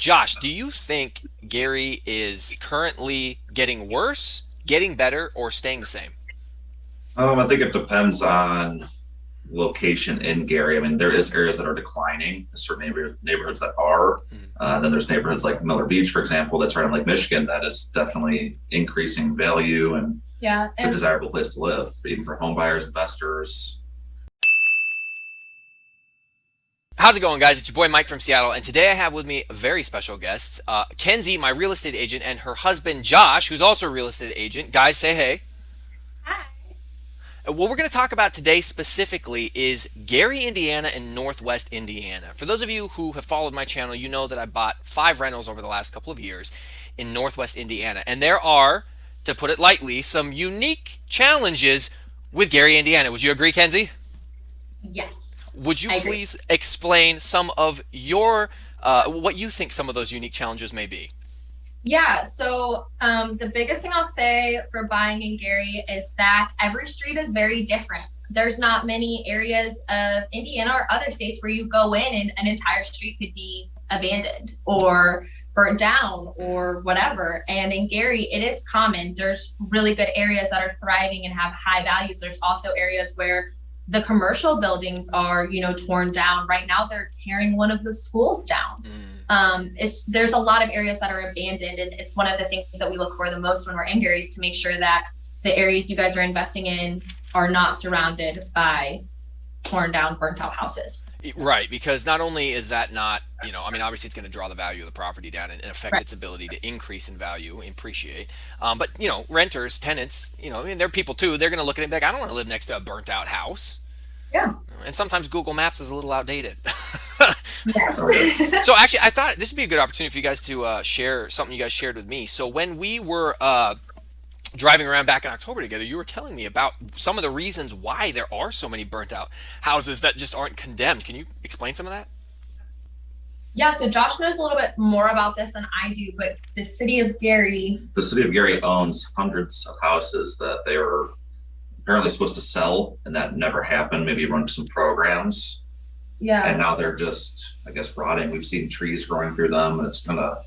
Josh, do you think Gary is currently getting worse, getting better, or staying the same? I think it depends on location in Gary. I mean, there is areas that are declining, certain neighborhoods that are. Mhm. Then there's neighborhoods like Miller Beach, for example, that's right on Lake Michigan, that is definitely increasing value, and Yeah, it's a and desirable place to live, even for home buyers, investors. How's it going, guys? It's your boy Mike from Seattle, and today I have with me a very special guest, Kenzie, my real estate agent, and her husband Josh, who's also a real estate agent. Guys, say hey. hi. What we're going to talk about today specifically is Gary, Indiana, and Northwest Indiana. For those of you who have followed my channel, you know that I bought 5 rentals over the last couple of years in Northwest Indiana, and there are, to put it lightly, some unique challenges with Gary, Indiana. Would you agree, Kenzie? Yes, Would you I agree. please explain some of your what you think some of those unique challenges may be? Yeah, so the biggest thing I'll say for buying in Gary is that every street is very different. There's not many areas of Indiana or other states where you go in and an entire street could be abandoned or burnt down or whatever. And in Gary, it is common. There's really good areas that are thriving and have high values. There's also areas where the commercial buildings are, torn down. Right now, they're tearing one of the schools down. Mm, There's a lot of areas that are abandoned, and it's one of the things that we look for the most when we're in Gary is to make sure that the areas you guys are investing in are not surrounded by torn down, burnt out houses. right, because not only is that not, I mean, obviously it's going to draw the value of the property down and affect Right. its ability to increase in value, appreciate. But renters, tenants, I mean, they're people too. They're going to look at it and be like, I don't want to live next to a burnt out house. Yeah. And sometimes Google Maps is a little outdated. Yes. Oh, yes. So actually, I thought this would be a good opportunity for you guys to share something you guys shared with me. So when we were driving around back in October together, you were telling me about some of the reasons why there are so many burnt out houses that just aren't condemned. Can you explain some of that? Yeah, so Josh knows a little bit more about this than I do, but the city of Gary, The city of Gary owns hundreds of houses that they were apparently supposed to sell, and that never happened. Maybe run some programs, and yeah, now they're just, I guess, rotting. We've seen trees growing through them, and it's kind of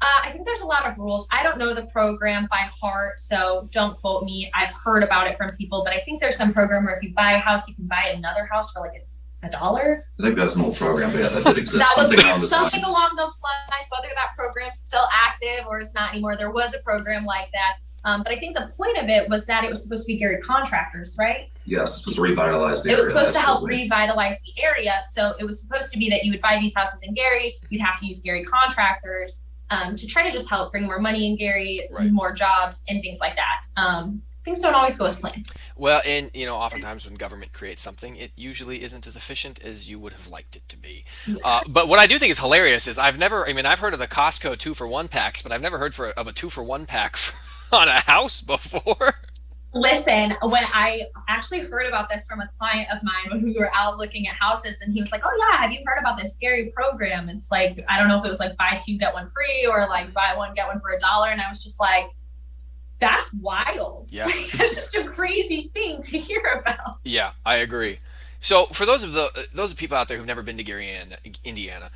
I think there's a lot of rules. I don't know the program by heart, so don't quote me. I've heard about it from people, but I think there's some program where if you buy a house, you can buy another house for like a dollar. I think that's an old program, but yeah, that did exist. That was Something along those something lines. along those lines, whether that program's still active or it's not anymore. There was a program like that. But I think the point of it was that it was supposed to be Gary contractors, right? Yes, supposed to revitalize the It was area. supposed to help Absolutely. revitalize the area. So it was supposed to be that you would buy these houses in Gary, you'd have to use Gary contractors to try to just help bring more money in Gary, Right. more jobs, and things like that. Things don't always go as planned. Well, and oftentimes when government creates something, it usually isn't as efficient as you would have liked it to be. Yeah. But what I do think is hilarious is I mean, I've heard of the Costco 2-for-1 packs, but I've never heard of a 2-for-1 pack on a house before. Listen, when I actually heard about this from a client of mine when we were out looking at houses, and he was like, "Oh yeah, have you heard about this scary program?" It's like, I don't know if it was like buy two get one free or like buy one get one for $1, and I was just like, "That's wild! Yeah. Like, that's just a crazy thing to hear about." Yeah, I agree. So for those of people out there who've never been to Gary, Indiana,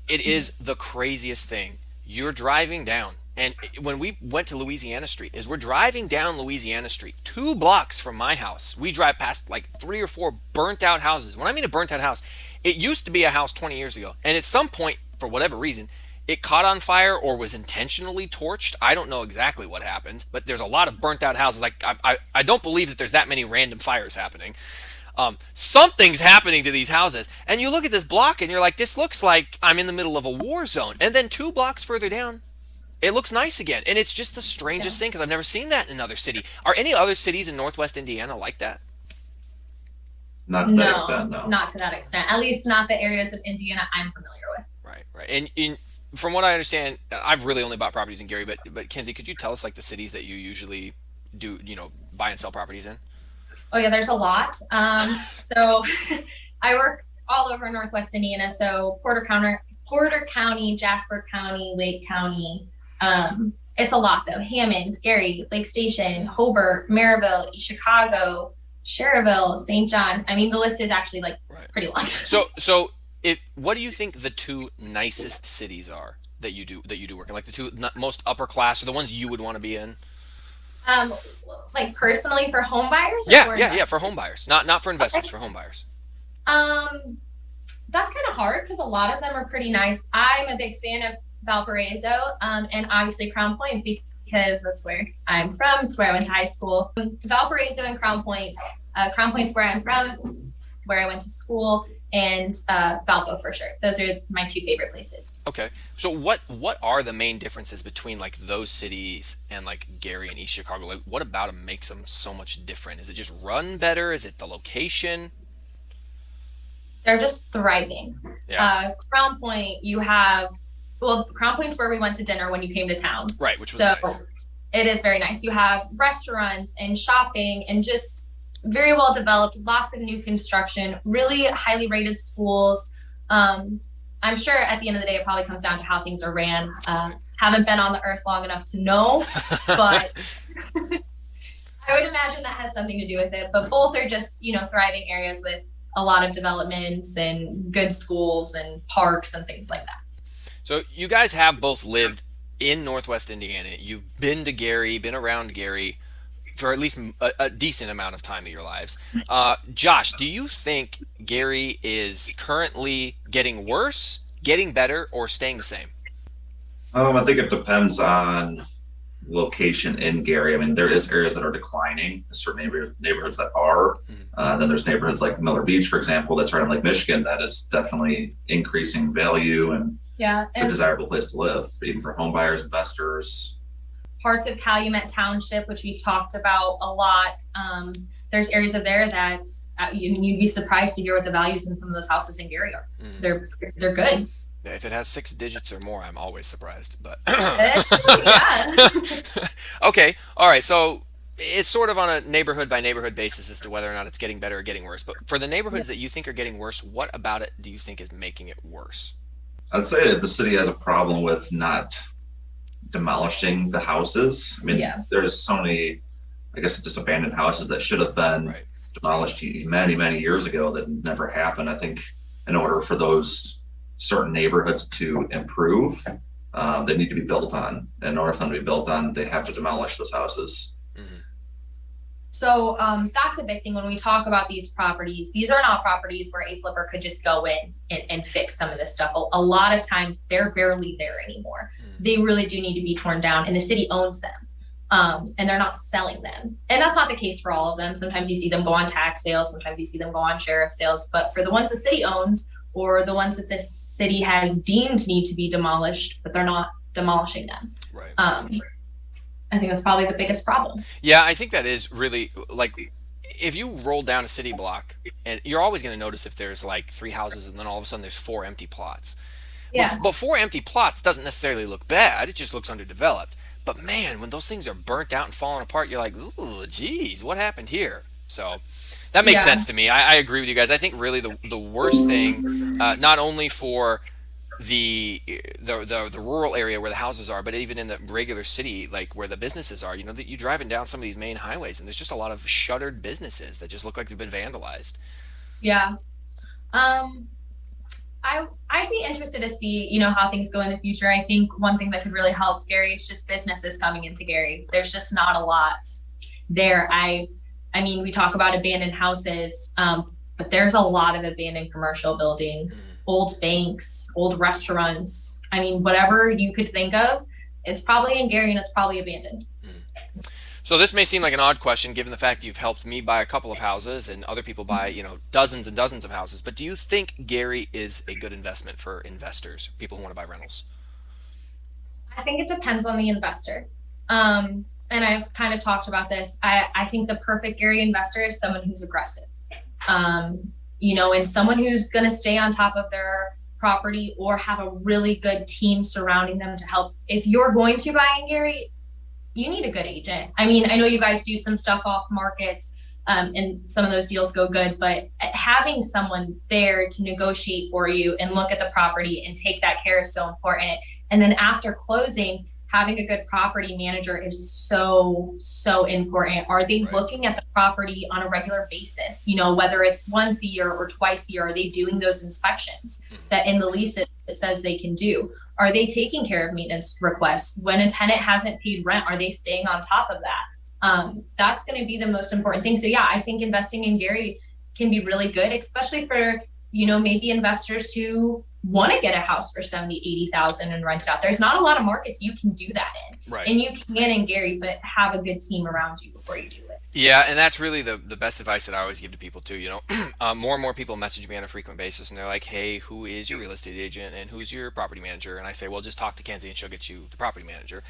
it is the craziest thing. You're driving down, and when we went to Louisiana Street, is we're driving down Louisiana Street, 2 blocks from my house. We drive past like 3 or 4 burnt out houses. When I mean a burnt out house, it used to be a house 20 years ago, and at some point, for whatever reason, it caught on fire or was intentionally torched. I don't know exactly what happened, but there's a lot of burnt out houses. Like I don't believe that there's that many random fires happening. Something's happening to these houses. And you look at this block and you're like, this looks like I'm in the middle of a war zone. And then 2 blocks further down, it looks nice again. And it's just the Yeah. strangest thing because I've never seen that in another city. Are any other cities in Northwest Indiana like that? Not to that No, extent, no. not to that extent. At least not the areas of Indiana I'm familiar with. Right, right. And from what I understand, I've really only bought properties in Gary, but Kenzie, could you tell us like the cities that you usually do, buy and sell properties in? Oh yeah, there's a lot. So I work all over Northwest Indiana. So Porter County, Jasper County, Lake County. It's a lot though. Hammond, Gary, Lake Station, Hobart, Maryville, East Chicago, Cherville, St. John. I mean, the list is actually like Right. pretty long. So What do you think the two nicest cities are that you do work in? Like the two most upper class, or the ones you would want to be in? Um, like personally for home buyers or Yeah, for yeah, yeah. investors? For home buyers, not for Okay. investors. For home buyers. Um, that's kind of hard because a lot of them are pretty nice. I'm a big fan of Valparaiso, and obviously Crown Point because that's where I'm from. It's where I went to high school. Valparaiso and Crown Point. Crown Point's where I'm from, where I went to school, and Valpo for sure. Those are my two favorite places. Okay. So what are the main differences between like those cities and like Gary and East Chicago? Like what about them makes them so much different? Is it just run better? Is it the location? They're just thriving. Yeah. Crown Point, you have, well, Crown Point's where we went to dinner when you came to town. Right, which was So nice. it is very nice. You have restaurants and shopping and just very well developed, lots of new construction, really highly rated schools. I'm sure at the end of the day, it probably comes down to how things are ran. Haven't been on the earth long enough to know, but I would imagine that has something to do with it. But both are just, thriving areas with a lot of developments and good schools and parks and things like that. So you guys have both lived in Northwest Indiana. You've been to Gary, been around Gary for at least a decent amount of time of your lives. Josh, do you think Gary is currently getting worse, getting better, or staying the same? I think it depends on location in Gary. I mean, there is areas that are declining, certain neighborhoods that are. Mhm. Then there's neighborhoods like Miller Beach, for example, that's right on Lake Michigan, that is definitely increasing value, and Yeah, it's a and desirable place to live, even for home buyers, investors. parts of Calumet Township, which we've talked about a lot. There's areas of there that you'd be surprised to hear what the values in some of those houses in Gary are. Mhm. They're good. Yeah, if it has six digits or more, I'm always surprised. But Yeah. okay, all right. So it's sort of on a neighborhood by neighborhood basis as to whether or not it's getting better or getting worse. But for the neighborhoods that you think are getting worse, what about it do you think is making it worse? I'd say that the city has a problem with not demolishing the houses. I mean, Yeah. there's so many, I guess, just abandoned houses that should have been Right. demolished many, many years ago that never happened. I think in order for those certain neighborhoods to improve, they need to be built on. And in order for them to be built on, they have to demolish those houses. Hmm. So that's a big thing when we talk about these properties. These are not properties where a flipper could just go in and fix some of this stuff. A lot of times they're barely there anymore. They really do need to be torn down, and the city owns them. And they're not selling them. And that's not the case for all of them. Sometimes you see them go on tax sales, sometimes you see them go on sheriff sales. But for the ones the city owns, or the ones that this city has deemed need to be demolished, but they're not demolishing them. Right. I think that's probably the biggest problem. Yeah, I think that is really like if you roll down a city block, and you're always going to notice if there's like three houses and then all of a sudden there's four empty plots. Yeah. But four empty plots doesn't necessarily look bad. It just looks underdeveloped. But man, when those things are burnt out and falling apart, you're like, ooh, geez, what happened here? So that makes Yeah. sense to me. I agree with you guys. I think really the worst thing, not only for the rural area where the houses are, but even in the regular city, like where the businesses are, that you're driving down some of these main highways, and there's just a lot of shuttered businesses that just look like they've been vandalized. Yeah. I'd be interested to see, how things go in the future. I think one thing that could really help Gary is just businesses coming into Gary. There's just not a lot there. I mean, we talk about abandoned houses, but there's a lot of abandoned commercial buildings, old banks, old restaurants. I mean, whatever you could think of, it's probably in Gary and it's probably abandoned. So this may seem like an odd question given the fact you've helped me buy a couple of houses and other people buy, dozens and dozens of houses. But do you think Gary is a good investment for investors, people who want to buy rentals? I think it depends on the investor. And I've kind of talked about this. I think the perfect Gary investor is someone who's aggressive, and someone who's going to stay on top of their property or have a really good team surrounding them to help. If you're going to buy in Gary, you need a good agent. I mean, I know you guys do some stuff off markets, and some of those deals go good, but having someone there to negotiate for you and look at the property and take that care is so important. And then after closing, having a good property manager is so, so important. Are they Right. looking at the property on a regular basis? You know, whether it's once a year or twice a year, are they doing those inspections that in the lease it says they can do? Are they taking care of maintenance requests? When a tenant hasn't paid rent, are they staying on top of that? That's going to be the most important thing. So yeah, I think investing in Gary can be really good, especially for, you know, maybe investors who want to get a house for 70, 80,000 and rent it out. There's not a lot of markets you can do that in. Right. And you can in Gary, but have a good team around you before you do it. Yeah, and that's really the best advice that I always give to people too. You know, more and more people message me on a frequent basis, and they're like, "Hey, who is your real estate agent and who's your property manager?" And I say, "Well, just talk to Kenzie, and she'll get you the property manager."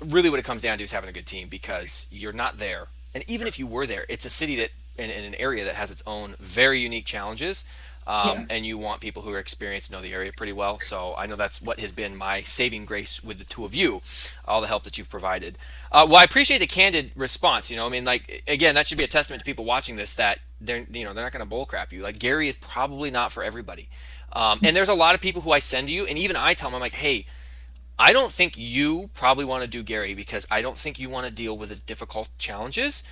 Really, what it comes down to is having a good team, because you're not there, and even if you were there, it's a city that in an area that has its own very unique challenges. Yeah. And you want people who are experienced, know the area pretty well. So I know that's what has been my saving grace with the two of you, all the help that you've provided. Well, I appreciate the candid response. You know, I mean, like, again, that should be a testament to people watching this, that they're not going to bullcrap you. Like, Gary is probably not for everybody. And there's a lot of people who I send to you, and even I tell them, I'm like, hey, I don't think you probably want to do Gary, because I don't think you want to deal with the difficult challenges.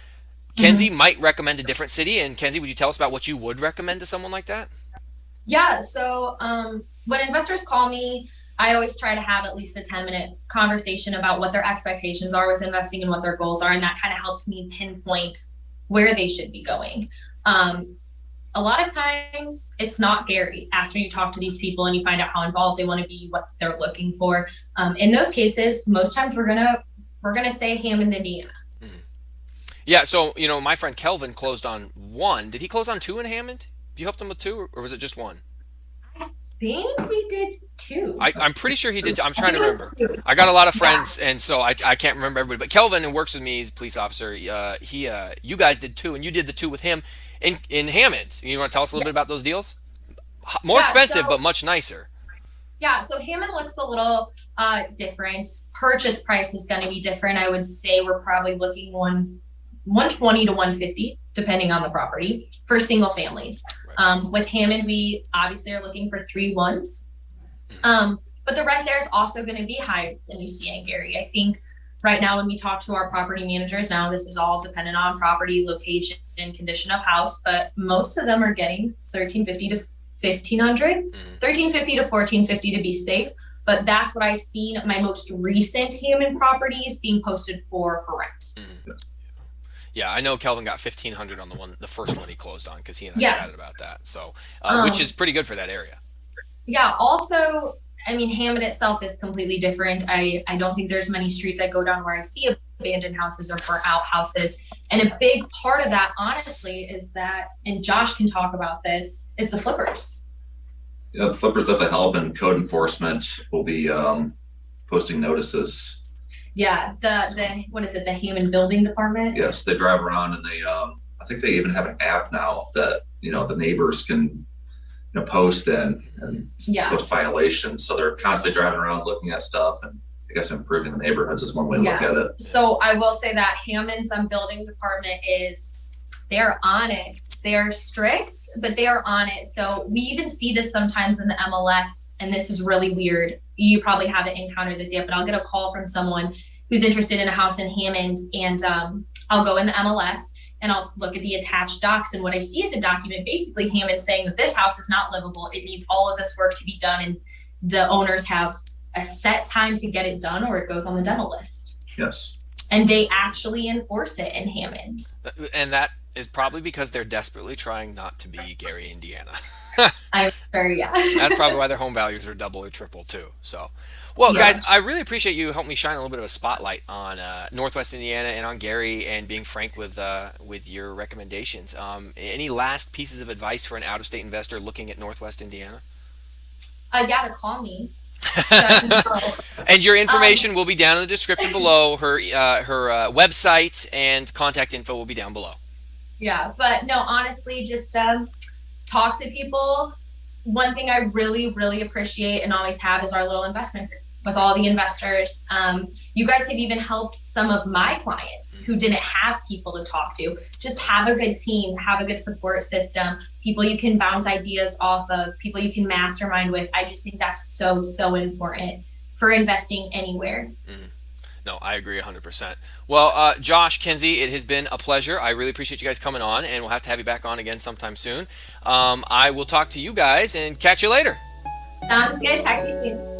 Kenzie might recommend a different city. And Kenzie, would you tell us about what you would recommend to someone like that? Yeah. So when investors call me, I always try to have at least a 10-minute conversation about what their expectations are with investing and what their goals are. And that kind of helps me pinpoint where they should be going. A lot of times it's not Gary after you talk to these people and you find out how involved they want to be, what they're looking for. In those cases, most times we're gonna say Hammond, Indiana. Yeah, so you know, my friend Kelvin closed on one. Did he close on two in Hammond? You helped him with two, or was it just one? I think we did two. I'm pretty sure he did. I'm trying to I think it remember. was two. I got a lot of friends, and so I can't remember everybody. But Kelvin, who works with me, he's a police officer. You guys did two, and you did the two with him in Hammond. You want to tell us a little bit about those deals? More Yeah, expensive, so- but much nicer. Yeah, so Hammond looks a little different. Purchase price is going to be different. I would say we're probably looking 120 to 150, depending on the property, for single families. With Hammond, we obviously are looking for 3 1s. But the rent there is also going to be higher than you see in Gary. I think right now when we talk to our property managers, now this is all dependent on property, location, and condition of house, but most of them are getting 1350 to 1500, 1350 to 1450 to be safe. But that's what I've seen my most recent Hammond properties being posted for rent. Yeah, I know Kelvin got 1,500 on the first one he closed on, because he and I Yeah. chatted about that. So, which is pretty good for that area. Yeah. Also, I mean, Hammond itself is completely different. I don't think there's many streets I go down where I see abandoned houses or burnt out houses. And a big part of that, honestly, is that, and Josh can talk about this, is the flippers. Yeah, the flippers definitely help, and code enforcement will be posting notices. Yeah. The what is it? The Hammond Building Department. Yes, they drive around, and they I think they even have an app now that, you know, the neighbors can, you know, post and Yeah. post violations. So they're constantly driving around looking at stuff, and I guess improving the neighborhoods is one way to look at it. So I will say that Hammond's building department they're on it. They're strict, but they are on it. So we even see this sometimes in the MLS, and this is really weird. You probably haven't encountered this yet, but I'll get a call from someone who's interested in a house in Hammond, and I'll go in the MLS and I'll look at the attached docs. And what I see is a document, basically Hammond saying that this house is not livable. It needs all of this work to be done, and the owners have a set time to get it done, or it goes on the demo list. Yes. And they actually enforce it in Hammond. And that is probably because they're desperately trying not to be Gary, Indiana. I'm sure, yeah. That's probably why their home values are double or triple too. So, well, Yeah. guys, I really appreciate you helping me shine a little bit of a spotlight on Northwest Indiana and on Gary, and being frank with your recommendations. Any last pieces of advice for an out-of-state investor looking at Northwest Indiana? Yeah, to call me. So, And your information will be down in the description below. Her website and contact info will be down below. yeah, but no, honestly, just talk to people. One thing I really, really appreciate and always have is our little investment group with all the investors. You guys have even helped some of my clients who didn't have people to talk to. Just have a good team, have a good support system, people you can bounce ideas off of, people you can mastermind with. I just think that's so, so important for investing anywhere. No, I agree 100%. Well, Josh, Kenzie, it has been a pleasure. I really appreciate you guys coming on, and we'll have to have you back on again sometime soon. I will talk to you guys and catch you later. Sounds good. Talk to you soon.